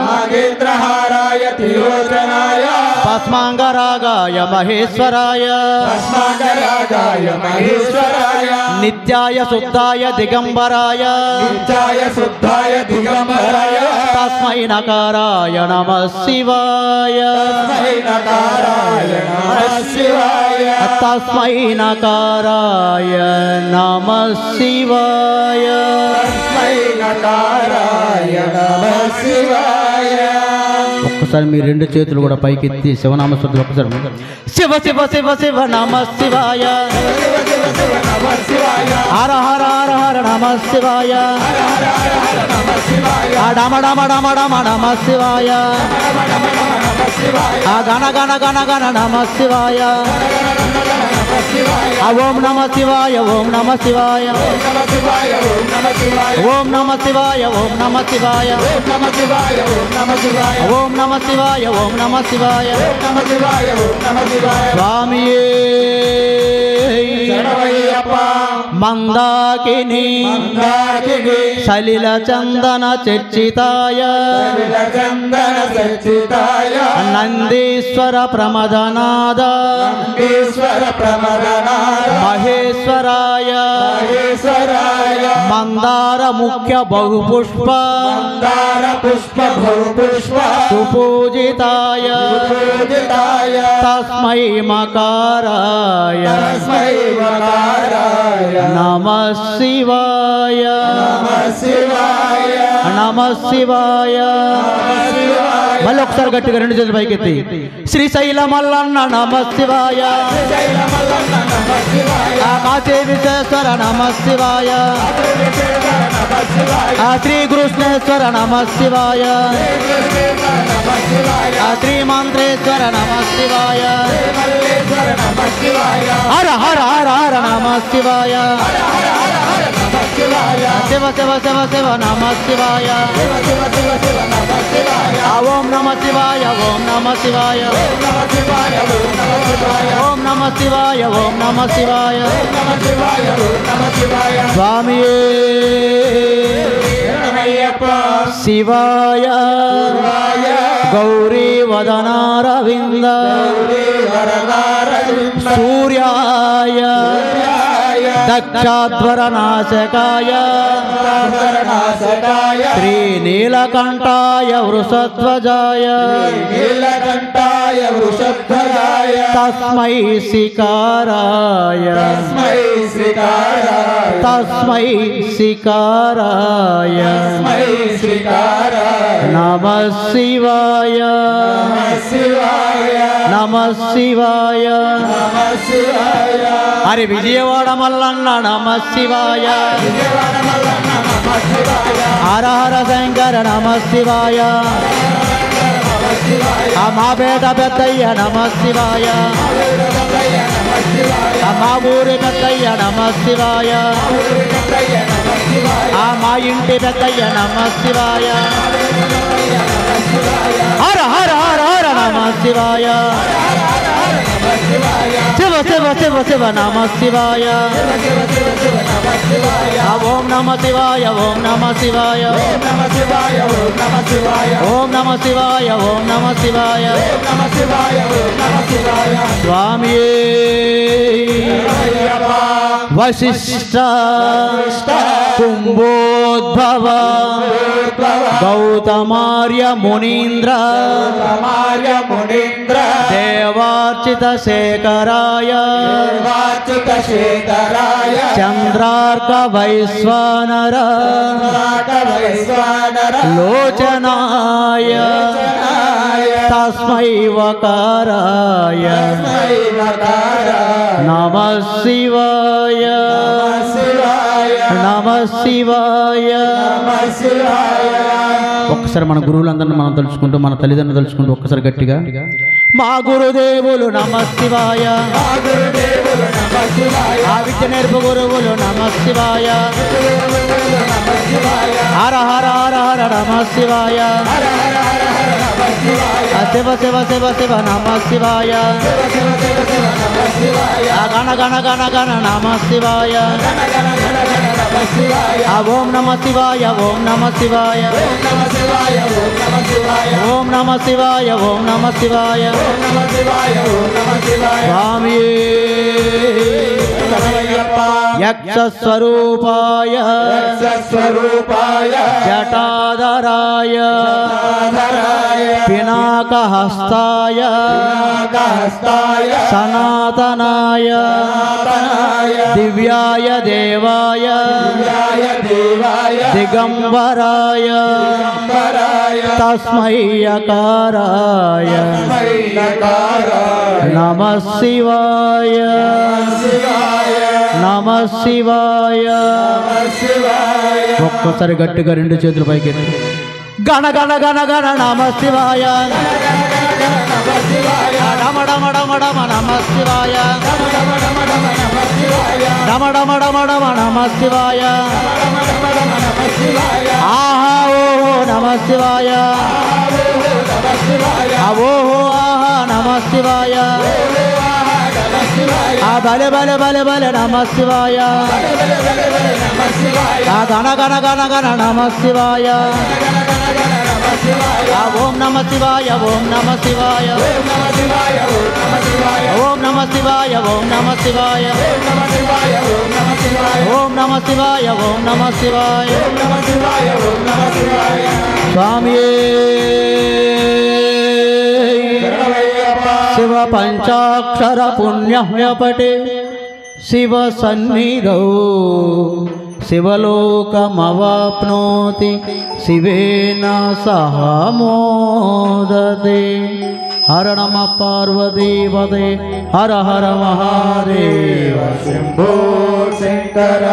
नागेन्द्रहाराय त्रिलोचनाय भस्मांगरागाय महेश्वराय नित्याय शुद्धाय दिगंबराय तस्मै नकाराय नमः शिवाय तस्मै नकाराय नमः शिवाय ఒక్కసారి మీ రెండు చేతులు కూడా పైకెత్తి శివనామ స్తుతి ఒక్కసారి శివ శివ శివ శివ నమః శివాయ హర హర హర హర నమః శివాయ డమ డమ డమ డమ నమః శివాయ గణ గణ గణ గణ నమః శివాయ ఓం నమః శివాయ ఓం నమః శివాయ ఓం నమః శివాయ ఓం నమః శివాయ ఓం నమః శివాయ ఓం నమః శివాయ స్వామియే మందాకిని సలిల చందన చర్చితాయ నందీశ్వర ప్రమదనాద మహేశ్వరాయ మందార ముఖ్య బహుపుష్ప సుపూజితాయ తస్మై మకారాయ నమః శివాయ నమః శివాయ మళ్ళీ ఒకసారి గట్టిగా రెండు చేతులు పైకెత్తి శ్రీశైల మల్లన్న నమః శివాయ కాశీ విశ్వేశ్వర నమః శివాయ శ్రీ కృష్ణేశ్వర నమః శివాయ శ్రీ మంత్రేశ్వర నమః శివాయ హర హర హర హర నమః శివాయ శివ శివ శివ శివ నమః శివాయ ఓం నమః శివాయ ఓం నమః శివాయ ఓం నమః శివాయ ఓం నమః శివాయ స్వామియే శివాయ గౌరీ వదనారవింద సూర్యాయ దక్షాధ్వరనాశకాయ శ్రీనీలకంఠాయ వృషధ్వజాయ తస్మై శికారాయ తస్మై శికారాయ నమః శివాయ నమః శివాయ హరి విజయవాడ మల్లన్న నమః శివాయ హర హర శంకర నమః శివాయ మా పేట పెద్దయ్య నమః శివాయ మా ఊరి పెద్దయ్య నమః శివాయ మా ఇంటి పెద్దయ్య నమః శివాయ హర హర హర హర నమః శివాయ శివ శివ శివ శివ నమః శివాయ ఓం నమః శివాయ ఓం నమః శివాయ ఓం నమః శివాయ ఓం నమః శివాయ స్వామియే వశిష్ఠ కుంభోద్భవ గౌతమార్య మునీంద్ర దేవార్చిత శేఖరాయ చంద్రార్క వైశ్వానర లోచనాయ తస్మై వకారాయ నమః శివాయ నమః శివాయ. ఒక్కసారి మన గురువులందరినీ మనం తలుచుకుంటూ మన తల్లిదండ్రులు తలుచుకుంటూ ఒక్కసారి గట్టిగా మా గురుదేవులు నమః శివాయ, ఆ విద్య నేర్పు గురువులు నమః శివాయ, హర హర హర హర నమః శివాయ, శివ శివ శివ శివ నమః శివాయ, గణ గణ గణ గణ నమః శివాయ, ఓం నమః శివాయ ఓం నమః శివాయ. నమః శివాయ ఓం నమః శివాయ ఓం నమః శివాయ ఓం నమః శివాయ స్వామి యక్ష స్వరూపాయ స్వరూపాయ జటాధరాయ ఆధారాయ పినాకహస్తాయ నాగహస్తాయ సనాతనాయ సనాతనాయ దివ్యాయ దేవాయ దివ్యాయ దేవాయ దిగంబరాయ అంబరాయ తస్మై యకారాయ నకారాయ నమః శివాయ శివాయ నమః శివాయ శివాయ ఒక్కసారి గట్టిగా రెండు చేతులు పైకెత్తి గణ గణ గణ గణ నమః శివాయ డమ డమ డమ డమ నమః శివాయ డమ డమ డమ డమ నమః శివాయ ఆహా ఓహో నమః శివాయ ఓహో ఆహా నమః శివాయ ఆ బలె బలె బలె బలె నమః శివాయ ఆ గణ గణ గణ గణ నమః శివాయ ఆ ఓం నమః శివాయ ఓం నమః శివాయ ఓం నమః శివాయ ఓం నమః శివాయ ఓం నమః శివాయ ఓం నమః శివాయ స్వామి శివ పంచాక్షర పుణ్యపటే శివ సన్నిధౌ శివలోకమవాప్నోతి శివేన సహ మోదతే హర నమ పార్వతీపదే హర హర మహాదేవ శంభో శంకర